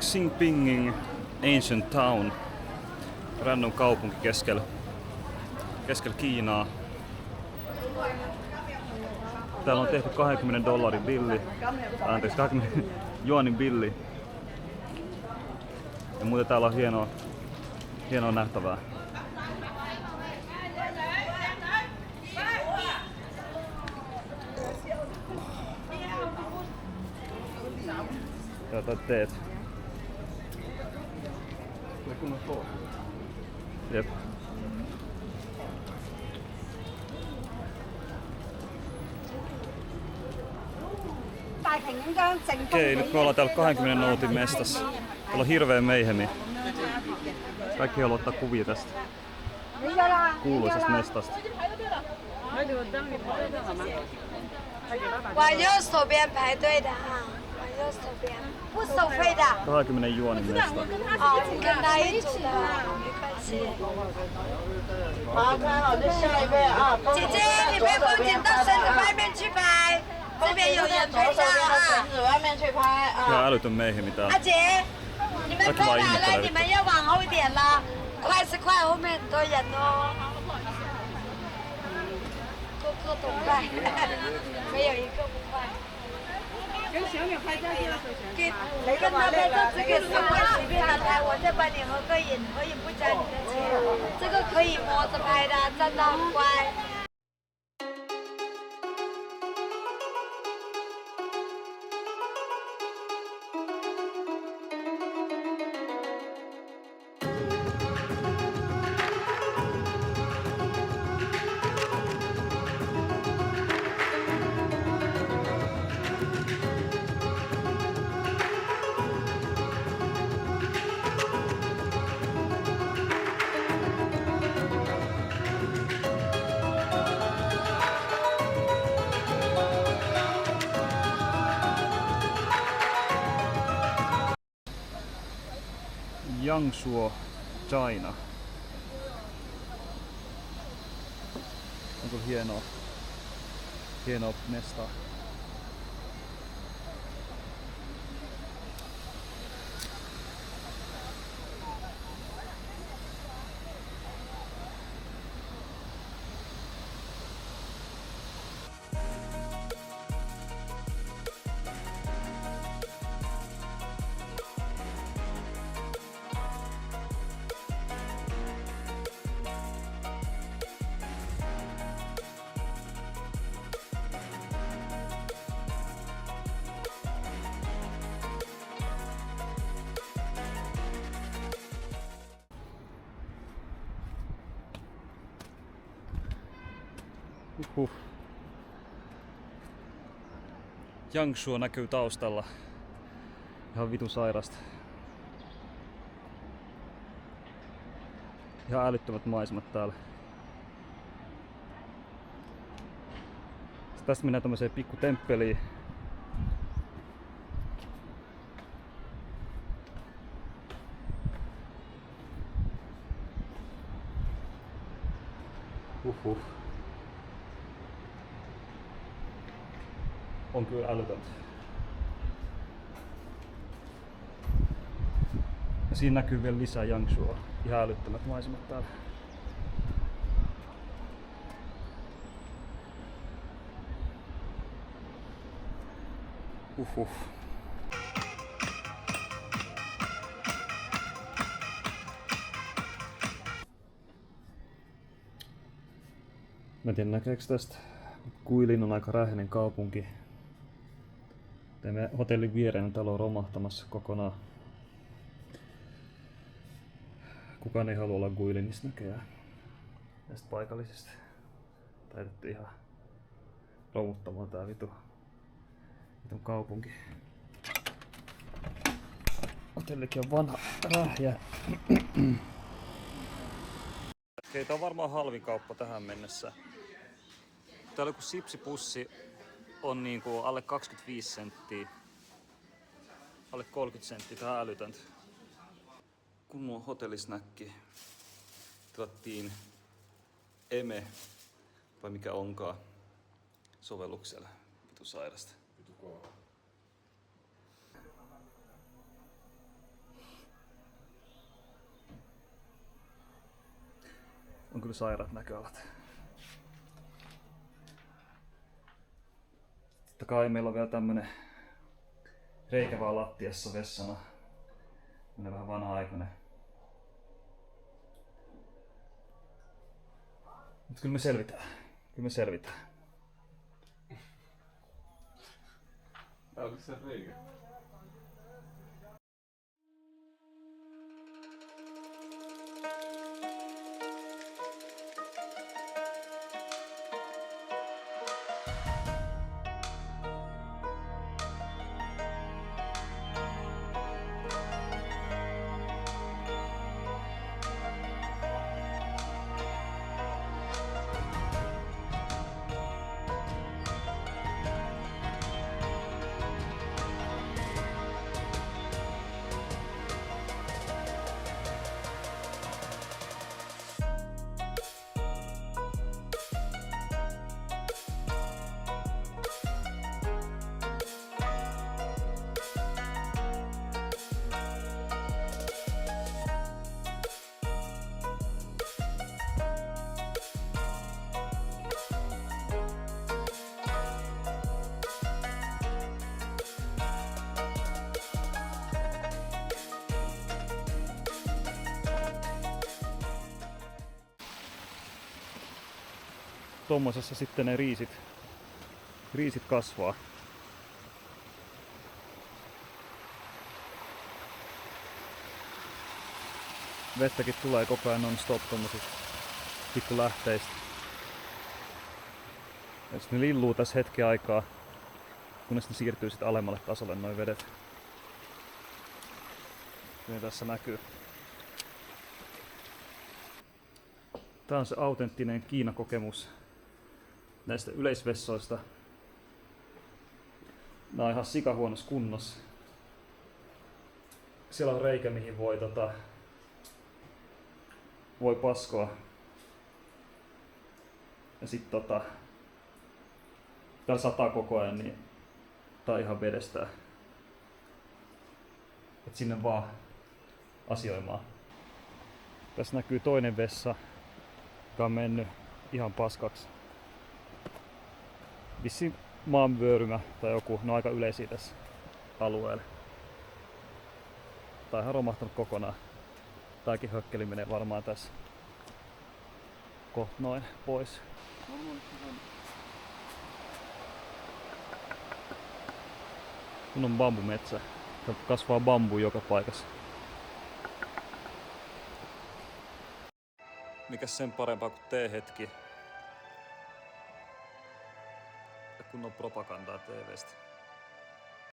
Xinpingin Ancient Town. Random kaupunki keskellä Kiinaa. Täällä on tehty $20 billi. Anteeksi, 20 juonin billi. Ja muuten täällä on hienoa nähtävää. Tätä teet. Jep. Okei, nyt me ollaan täällä 20 minuutin mestassa. Täällä on hirveä meihemi. Kaikki haluaa ottaa kuvia tästä kuuluisesta mestasta. 往右手边排队的哈，往右手边，不收费的。 20 juonin mesta. 哦，跟他一组的，没关系。好，看好就下一位啊！姐姐，你被风景到绳子外面去拍，这边有人推车啊。绳子外面去拍啊！ Ihan älytön meihemi täällä. 阿姐，你们太难了，你们要往后一点了，快是快，后面很多人哦。个都快，没有一个不快。跟小鸟拍照去了，给跟他拍照，这个是我随便的拍，我再帮你合个影，合影不加你的钱。这个可以摸着拍的，站得很乖。 Yangshuo, China. Onko hienoa mestaa? Yangshuo näkyy taustalla. Ihan vitun sairasta. Ihan älyttömät maisemat täällä. Sitten tästä mennään tämmöiseen pikku temppeliin. On kyllä älytöntä. Ja siinä näkyy vielä lisää Yangshuoa. Ihan älyttömät maisemat täällä. Mä en tiedä näkeekö tästä. Guilin on aika rähinen kaupunki. Meidän hotellin viereinen talo on romahtamassa kokonaan. Kukaan ei halua olla Guilinissa näköjään. Näistä paikallisista. Taitettiin ihan romuttamaan tää vitun kaupunki. Hotellikin on vanha rähjä. Okei, tää on varmaan halvin kauppa tähän mennessä. Täällä joku sipsipussi on niinku alle 25 senttiä. Alle 30 senttiä, tää on älytöntä. Kunnon hotellisnäkki. Tilattiin Eme, vai mikä onkaan, sovelluksella. Vitu sairasta. On kyllä sairaat näköalat. Totta kai meillä on vielä tämmönen reikä vaan lattiassa vessana. Tämmönen vähän vanha-aikainen. Mut kyllä me selvitään. Kyllä me selvitään. Onko se reikä? Tommosessa sitten ne riisit kasvaa. Vettäkin tulee koko ajan non-stop tommosista pikku lähteistä. Ja sit ne lilluu tässä hetken aikaa, kunnes ne siirtyy sitten alemmalle tasolle noin vedet. Niin tässä näkyy. Tää on se autenttinen Kiina-kokemus näistä yleisvessoista. Nää on ihan sikahuonossa kunnossa. Siellä on reikä, mihin voi paskoa. Ja sit täällä sataa koko ajan, niin tää on ihan vedestää. Et sinne vaan asioimaan. Tässä näkyy toinen vessa, joka on mennyt ihan paskaksi. Vissiin maanvyörymä tai joku, ne on aika yleisiä tässä alueella. Tai ihan romahtanut kokonaan. Tääkin hökkeli menee varmaan tässä kohta noin pois. Kun on bambumetsä. Täältä kasvaa bambu joka paikassa. Mikäs sen parempaa kuin teehetki? Ja kunnon propagandaa TV:stä.